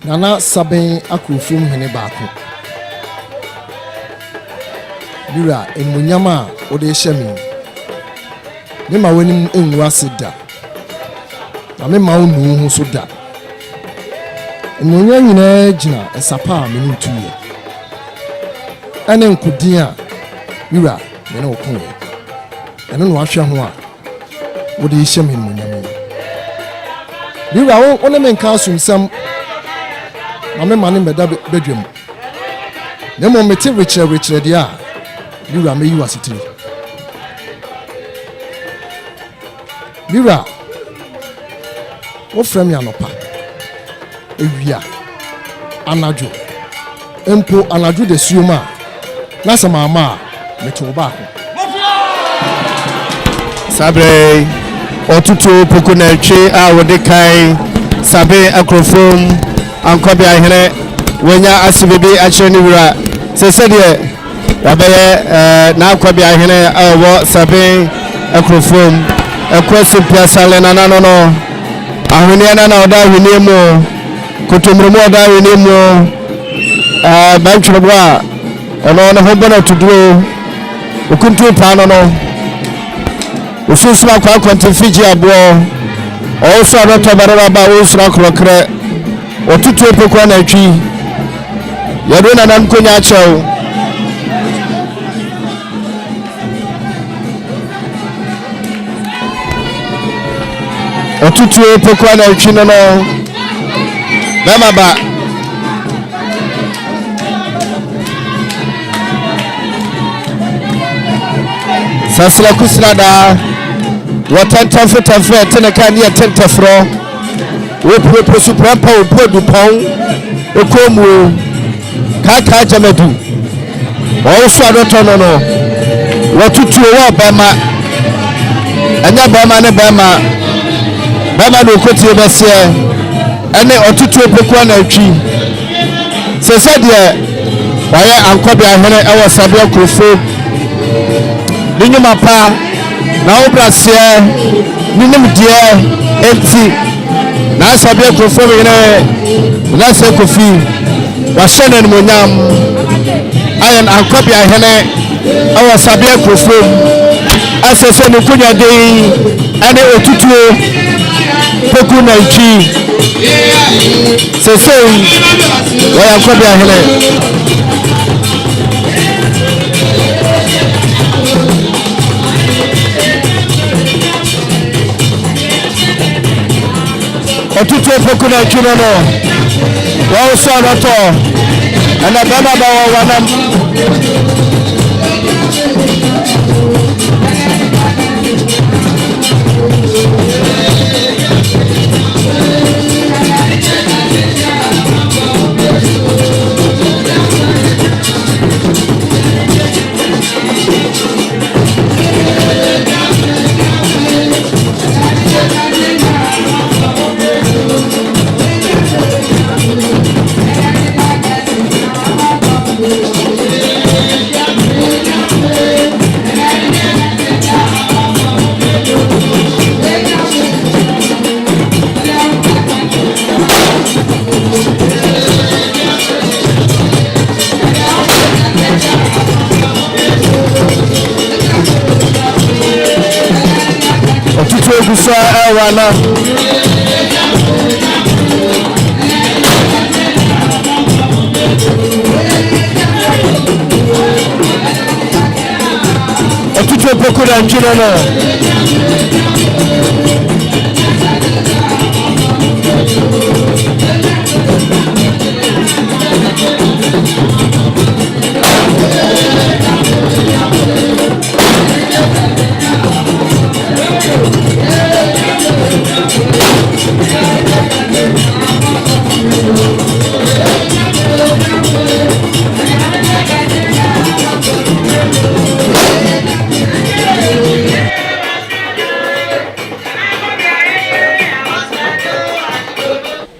Nana Sabin Akrofromhene baako. Bira emunyama ode hyemi. Ne ma wani enwa seda. Na me ma onu hu so da. Emunya nyina gina esapa me ntu ye. Ane nkudin a bira me na okun ye. Eno no ahwe ho a ode hyemi emunyama. Bira won me nka asumsam Mame mani beda bedwem. Nemo meti richre dia. Bira me you asitiri. Bira. Wo frem ya nopa. Ewia. Anadwo. Empo anadwo de suoma. Na sama ama meti wo baako. Sabre otutu Opoku na Twi a wode kai Sabin Akrofrom Ankobeahene wenya asibibi acheni wura sesede yabaye na Ankobeahene awo Sabin Akrofrom ekwesu piasale na no ahwene na oda hwene mu kotomrumu oda hwene mu bantwebwa ono no hombana tuduro okuntu pa no ususuma kwa kontifiji abo also adoto baraba ba usura krokre otutu Opoku na Twi yadona na nkonya achew otutu Opoku na Twi no baba sasla kusnada watanta fetafe teneka ni atentafro wo prosu prampa wo podu pon okomu kaka jamadu wo so adoto no watutu wo bama anya bama ne bama no kotie bese ene otutu Opoku na Twi sesede waye Ankobeahene ewo Sabin Akrofrom ninyuma pa na obrasie ninim die enti na Sabin Akrofrom na se Kofi wa shene monyam ayen Ankobeahene awa Sabin Akrofrom asese no kunya de ane otutu Opoku na Twi sese wa Ankobeahene otutu Opoku na Twi no wa so adoto ana baba ba wa wanam otutu ewana otutu Opoku na Twi no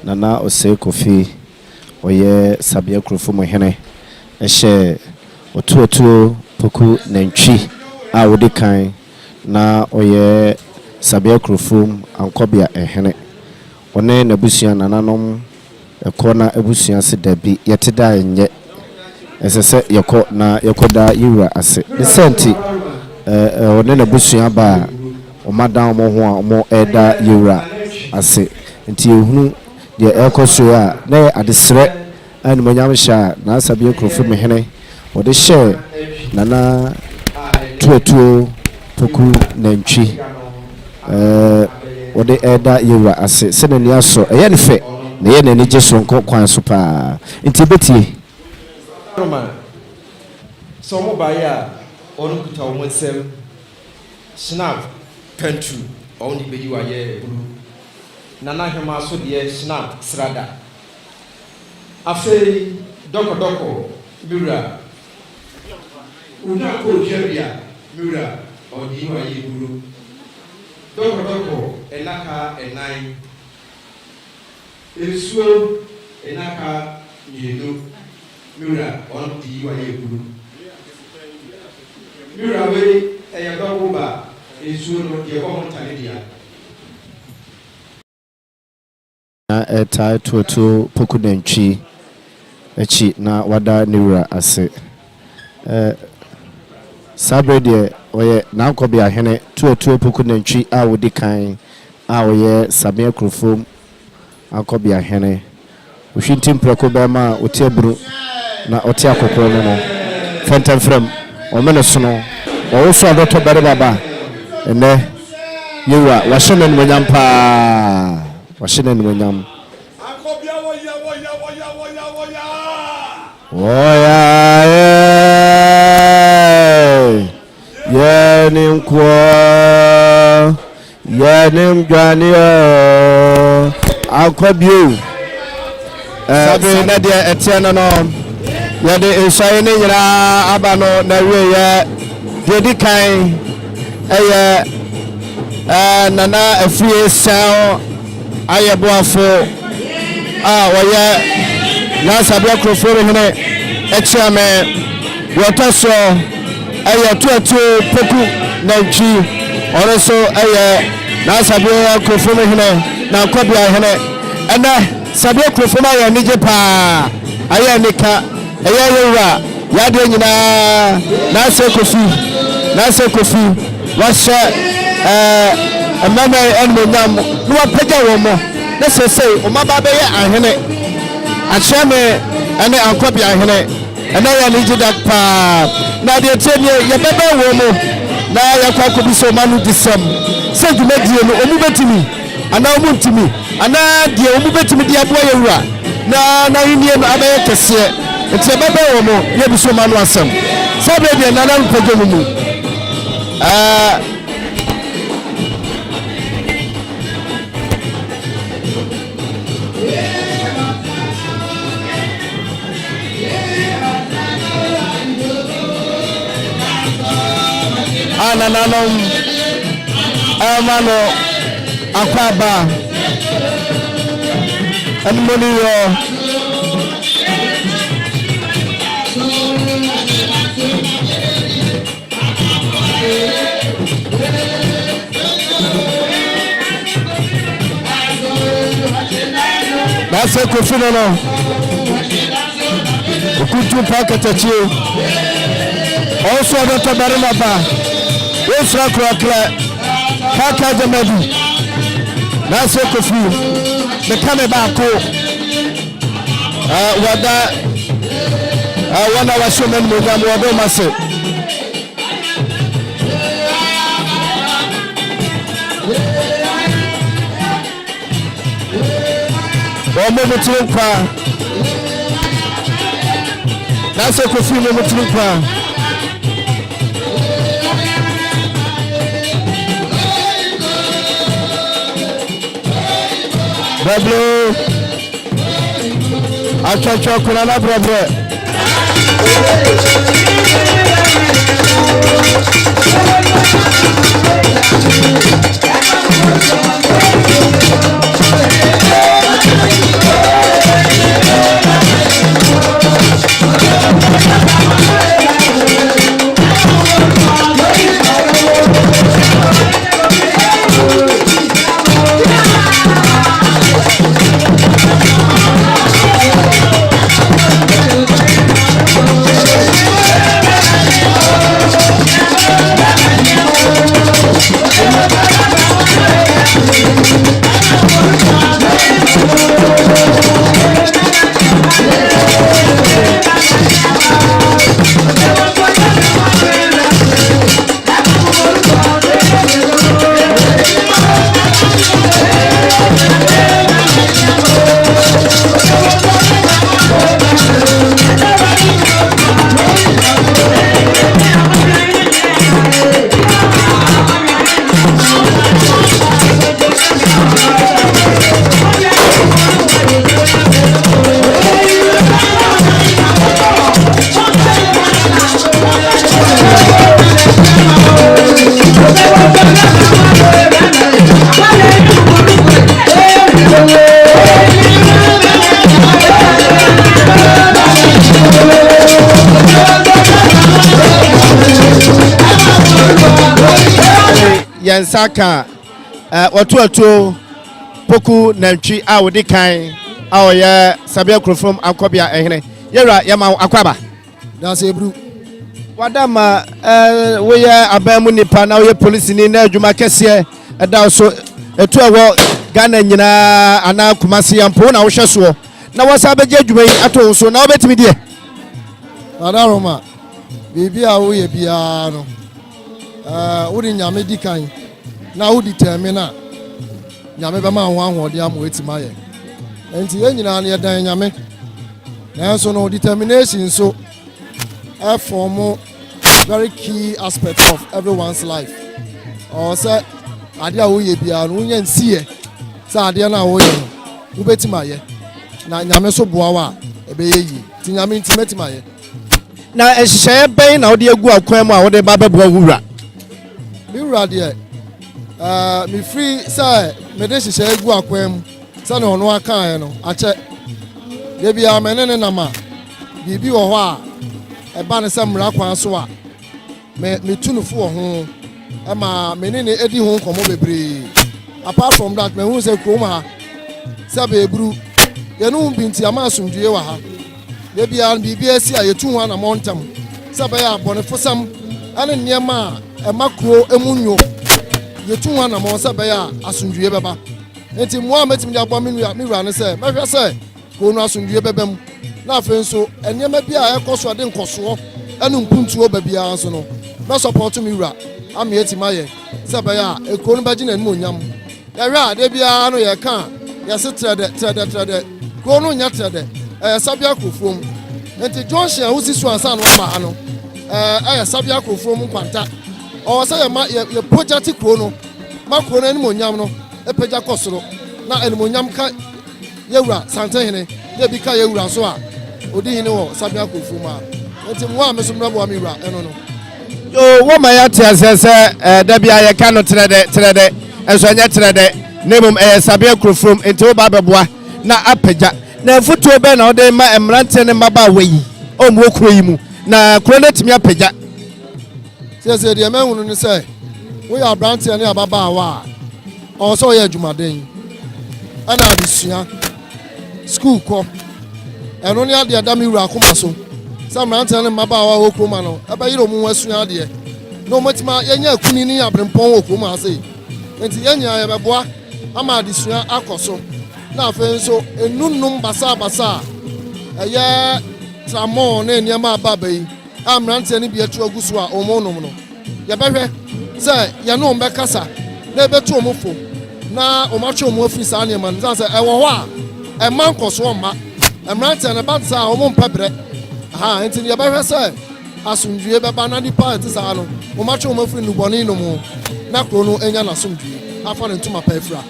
Nana Osei Kofi oye Sabin Akrofromhene ehye otuotuo Opoku na Twi a wode kan na oye Sabin Akrofrom Ankobeahene one nabusia nananom ekona ebusua se dabi yeteda enye esese yeko na yekoda yura ase ne senti one na busua ba o madam mo ho a mo eda yura ase nti ehunu de ekoso a na adesre anu manyam sha na Asabe Akrofromhene o de share nana tuo Opoku Natwi o de eda yura ase se na ni aso eye ne fe na ye na ni jeso nko kwan so pa nti betie Roma so mo baya onu kuta o monsem snap pentu on di beyi wa ye bulu nana hema so de snap srada afei doko biura una ko jeria biura on di wa ye bulu doko enaka enai esuo enaka yelo Mura on di wa ye bulu Mura we e ya do ba esu no ye ko montale dia na tai tuo Opoku Natwi echi na wada niwura ase sabre de oye na Ankobeahene tuo Opoku Natwi a wodi kan a oye Sabin Akrofrom Ankobeahene ohwintim preko ba ma otiabru na oti akokoro no fentam frem o mene sono o so adoto bere baba ene yewa washene no nyam pa washene no nyam Ankobia woya oya ye ninkwo ye nimgania Ankobia Sabin na dia etiana no ya de ensai ne nyira aba no na we ya de kan eye nana afie sao ayeboafo oye na Asabe Akrofromhene echiame yotaso eye tuo Opoku Natwi oreso eye na Asabe Akrofromhene na Ankobeahene ena Asabe Akrofromhene ya nije pa aya nika aya yura ya de nyina na se Kofi washa amama enmonyam no apega wo mo na se o maba be ya ahene achame ane Ankobeahene ena ya nije dak pa na de tenie ye bebe wo mo na ya kwa ko bi so manu disem se dwumadie no omu betimi ana omu ntimi ana de omu betimi de abo yura na hinie no abaye kese enti bebe wo mo ye bi so manu asem sabe de nana mpege mu anananom amano akwaba anmoniyo That's a Kofi no okutu pakatachi also Dr. Barimaba Osra Krakra Kaka Jamadu that's a Kofi the kame bako wada wana washomen mugamu wado mase Omo mutrupa Nase Kofi mo mutrupa Bablo Achacho kuna na brother yansaka otuatu poku nantwi a wodi kan a oye Sabin Akrofrom Ankobeahene yera yama akwaba that's ebru wadama we ya abamu nipa na we police ni na adwuma kese da so etu ewo Ghana nyina ana kumasi yampo na wo hweso na wasa beje adwuma yi ato so na obetimi die adaroma bibi a wo ye bia no wodi nyame di kan na wo determine nyame be ma ho ahode am wetima ye enti yenyina na yedan nyame na so no determination so form very key aspect of everyone's life or say ade a wo ye bia no nya nsie say ade na wo ye no wetima ye na nyame so boa wa ebe ye yi ti nyame ntimatima ye na ehihye ben na wode agu akwan mu a wode ba beboa wura mi wura de mi free say me de hihye agu akwan mu say na ono akan no ache de bia menene na ma bibi wo ho a eba ne say mra kwan so a me tunufo wo ho ama menene edi ho komo bebre apart from that me hu say kroma say be ebru ye no binti ama asumdue wa ha de bia bibi asi a yetu ho na montam say be ya bonefo sam ane niema e makro emunyo yetu ho na mo say be ya asumdue beba enti mo ametim de agba mi wura ne say mehwe say ko no asumdue bebam na afen so eniema bia ekoso de nkoso anu mpuntuo ba bia so no na support mi wura am yetimaye say be ya ekro no baji na mu onyam ya wura de bia no ye kan ya se trede ko no nya trede Sabin Akrofrom enti Johnson wusi so ansa no ba no Sabin Akrofrom kwanta o say ye project kro no makro no anim onyam no epeja kosoro na anim onyam ka yewura santehene ye bi ka yewura so a odi hene wo Sabin Akrofrom a enti mo a meso mrabo mi wura eno no yo wo ma ya te asese da bia ye ka no trede enso nya trede nemum Sabin Akrofrom enti wo ba beboa na apeja na foto be na ode ma emrante ne maba weyi o mu okro yi mu na kro na timi apeja se de menhunu ni say we ya brante ne ababa wa o so ye adwumaden ana adusua school ko eno ne ade da mi wura akoma so sa mrante ne maba wa okro ma no aba yiro mu wasua ade no matima yenya akuni ni abrempon okro ma say enti yenya ye beboa ama adusua akoso na afen so enunum basa eye tramon na eniama ababai amrante ne bia tu aguso a omonum no ye behwe say ye no mbe kasa na ebetu omofo na omacho omofi sa ne man say e wo ho a e man koso ma amrante ne batsa a omon pebre aha enti ye behwe say asundue beba na dipa etisa no omacho omofi nuboni no mu na kro no enya na asundue afa ne ntuma pefra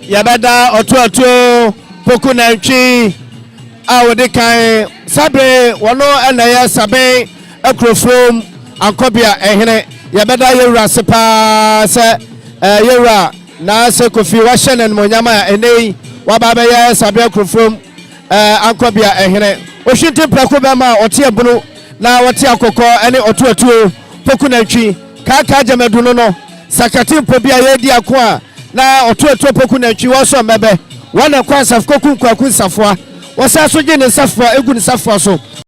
yabada otu poku nantwi a wodi kan Sabin wono na ya Sabin Akrofrom Ankobeahene yabada yewura sepa se yewura na se Kofi wa hye ne monyama enei wa ba ba ya Sabin Akrofrom Ankobeahene o hwinte prako be ma ote abunu na wote akoko ene otu poku nantwi kaka jamadu no sakati pobia ye di akoa na otu poku nantwi wo so mebe wana kwa safko kun kwa kun safwa wasa so je ne safwa egu ne safwa so